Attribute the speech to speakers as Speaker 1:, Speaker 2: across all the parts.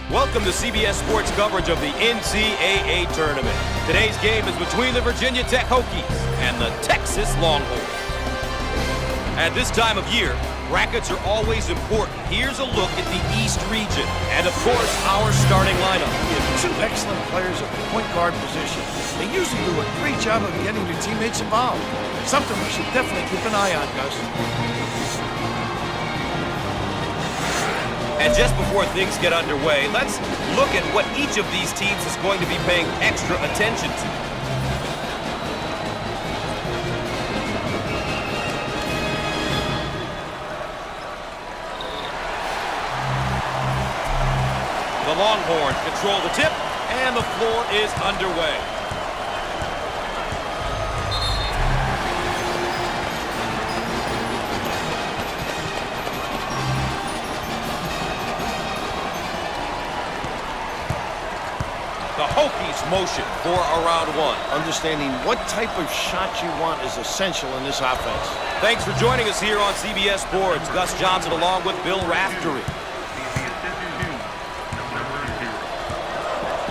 Speaker 1: Welcome to CBS Sports coverage of the NCAA tournament. Today's game is between the Virginia Tech Hokies and the Texas Longhorns. At this time of year, brackets are always important. Here's a look at the East region and, of course, our starting lineup.
Speaker 2: Two excellent players at the point guard position. They usually do a great job of getting their teammates involved. Something we should definitely keep an eye on, Gus.
Speaker 1: And just before things get underway, let's look at what each of these teams is going to be paying extra attention to. The Longhorns control the tip, and the floor is underway. The Hokies motion for a round one.
Speaker 2: Understanding what type of shot you want is essential in this offense.
Speaker 1: Thanks for joining us here on CBS Sports. Gus Johnson along with Bill Raftery.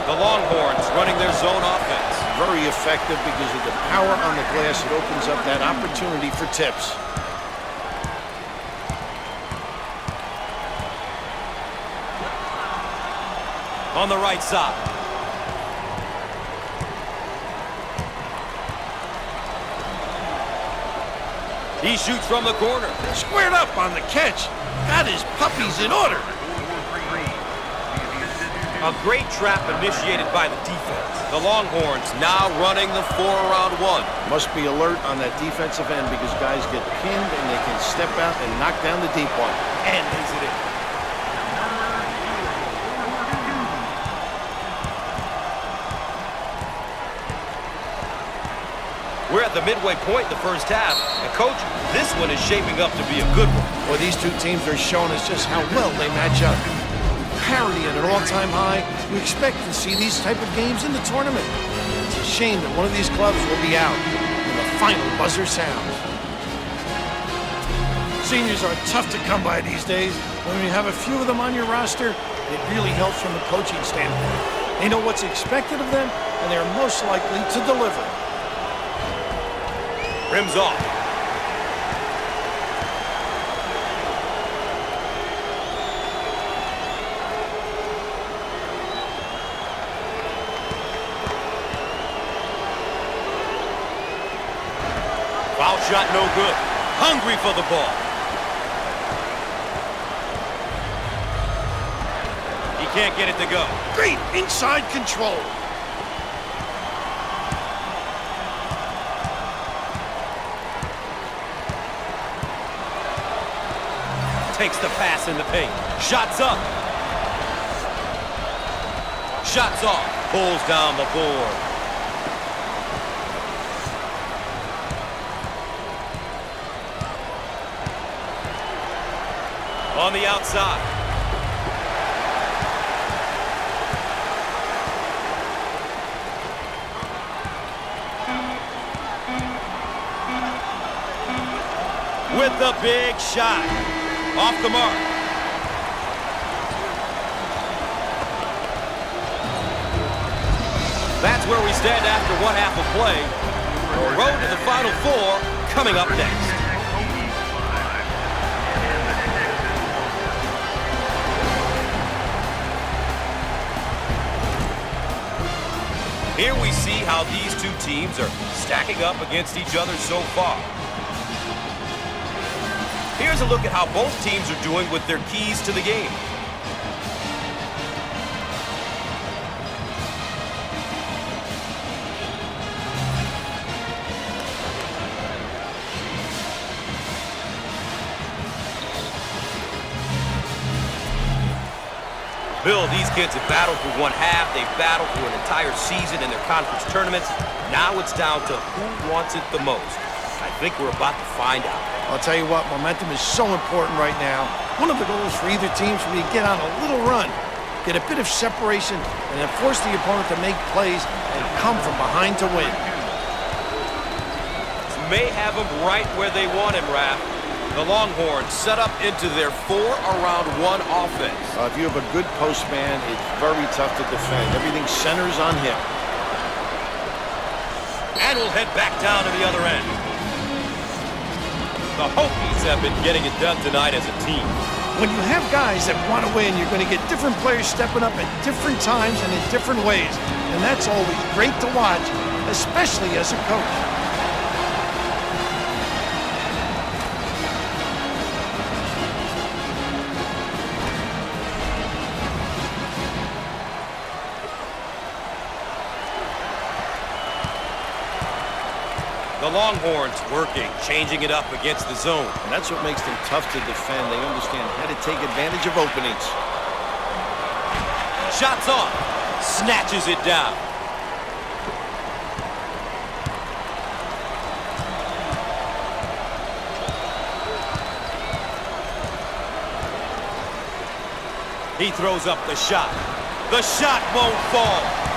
Speaker 1: The Longhorns running their zone offense.
Speaker 2: Very effective because of the power on the glass. It opens up that opportunity for tips.
Speaker 1: On the right side. He shoots from the corner.
Speaker 2: Squared up on the catch. Got his puppies in order.
Speaker 1: A great trap initiated by the defense. The Longhorns now running the four-around one.
Speaker 2: Must be alert on that defensive end because guys get pinned and they can step out and knock down the deep one.
Speaker 1: And lays it in. We're at the midway point in the first half. And, Coach, this one is shaping up to be a good one.
Speaker 2: Well, these two teams are showing us just how well they match up. Parity at an all-time high. You expect to see these type of games in the tournament. It's a shame that one of these clubs will be out when the final buzzer sounds. Seniors are tough to come by these days. When you have a few of them on your roster, it really helps from a coaching standpoint. They know what's expected of them, and they're most likely to deliver.
Speaker 1: Rims off. Foul shot no good. Hungry for the ball. He can't get it to go.
Speaker 2: Great inside control.
Speaker 1: Takes the pass in the paint. Shots up. Shots off. Pulls down the board. On the outside. With the big shot. Off the mark. That's where we stand after one half of play. The road to the Final Four coming up next. Here we see how these two teams are stacking up against each other so far. Here's a look at how both teams are doing with their keys to the game. Bill, these kids have battled for one half. They've battled for an entire season in their conference tournaments. Now it's down to who wants it the most. I think we're about to find out.
Speaker 2: I'll tell you what, momentum is so important right now. One of the goals for either team should be to get on a little run, get a bit of separation, and then force the opponent to make plays and come from behind to win.
Speaker 1: May have him right where they want him, Raph. The Longhorns set up into their 4-around-1 offense.
Speaker 2: If you have a good post man, it's very tough to defend. Everything centers on him.
Speaker 1: And we'll head back down to the other end. The Hokies have been getting it done tonight as a team.
Speaker 2: When you have guys that want to win, you're going to get different players stepping up at different times and in different ways. And that's always great to watch, especially as a coach.
Speaker 1: The Longhorns working, changing it up against the zone.
Speaker 2: And that's what makes them tough to defend. They understand how to take advantage of openings.
Speaker 1: Shots on. Snatches it down. He throws up the shot. The shot won't fall.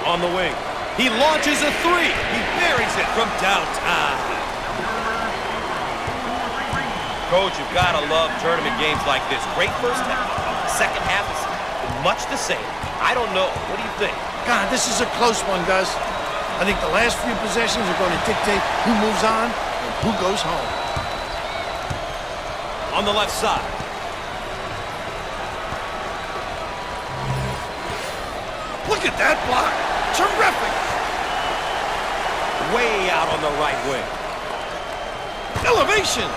Speaker 1: On the wing. He launches a three. He buries it from downtown. Coach, you've got to love tournament games like this. Great first half. Second half is much the same. I don't know. What do you think?
Speaker 2: God, this is a close one, Gus. I think the last few possessions are going to dictate who moves on and who goes home.
Speaker 1: On the left side.
Speaker 2: Look at that block. Terrific.
Speaker 1: Way out on the right wing.
Speaker 2: Elevation.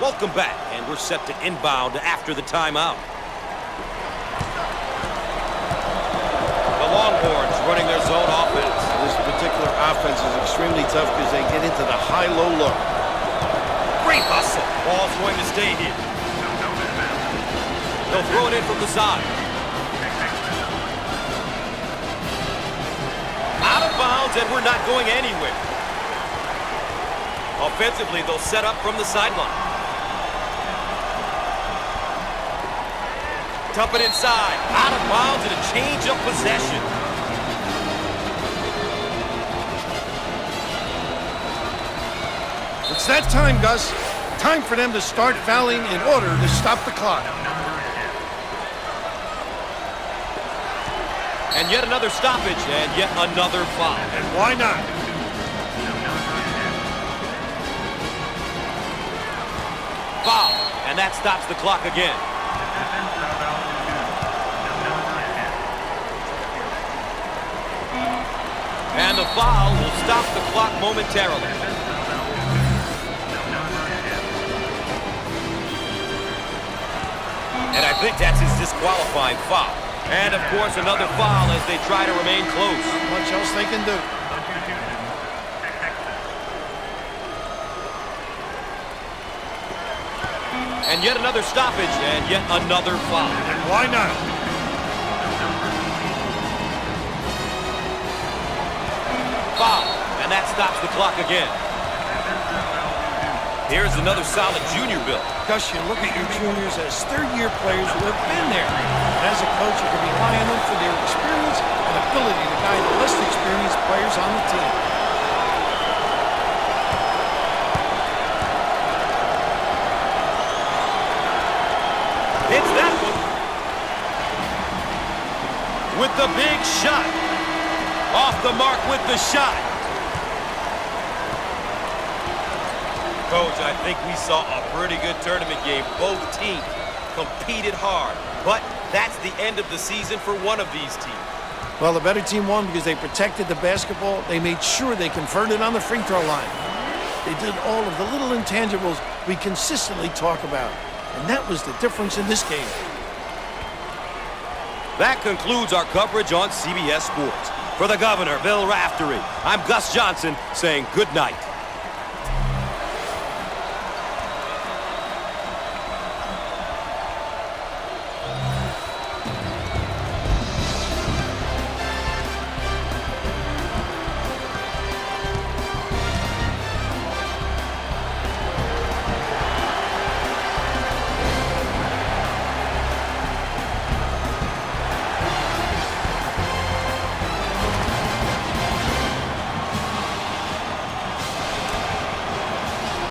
Speaker 1: Welcome back, and we're set to inbound after the timeout. The Longhorns running their zone offense.
Speaker 2: This particular offense is extremely tough because they get into the high-low look.
Speaker 1: Great hustle. Ball's going to stay here. They'll throw it in from the side. Out of bounds, and we're not going anywhere. Offensively, they'll set up from the sideline. Dump it inside. Out of bounds and a change of possession.
Speaker 2: It's that time, Gus. Time for them to start fouling in order to stop the clock.
Speaker 1: And yet another stoppage and yet another foul.
Speaker 2: And why not?
Speaker 1: Foul. And that stops the clock again. And the foul will stop the clock momentarily. And I think that's his disqualifying foul. And, of course, another foul as they try to remain close.
Speaker 2: Not much else they can do.
Speaker 1: And yet another stoppage and yet another foul.
Speaker 2: And why not?
Speaker 1: Foul, and that stops the clock again. Here's another solid junior build.
Speaker 2: Gus, you look at your juniors as third-year players who have been there. And as a coach, you can rely on them for their experience and ability to guide the less experienced players on the team.
Speaker 1: hits that one. With the big shot. Off the mark with the shot. Coach, I think we saw a pretty good tournament game. Both teams competed hard, but that's the end of the season for one of these teams.
Speaker 2: Well, the better team won because they protected the basketball. They made sure they converted on the free throw line. They did all of the little intangibles we consistently talk about, and that was the difference in this game.
Speaker 1: That concludes our coverage on CBS Sports. For the Governor, Bill Raftery, I'm Gus Johnson saying good night.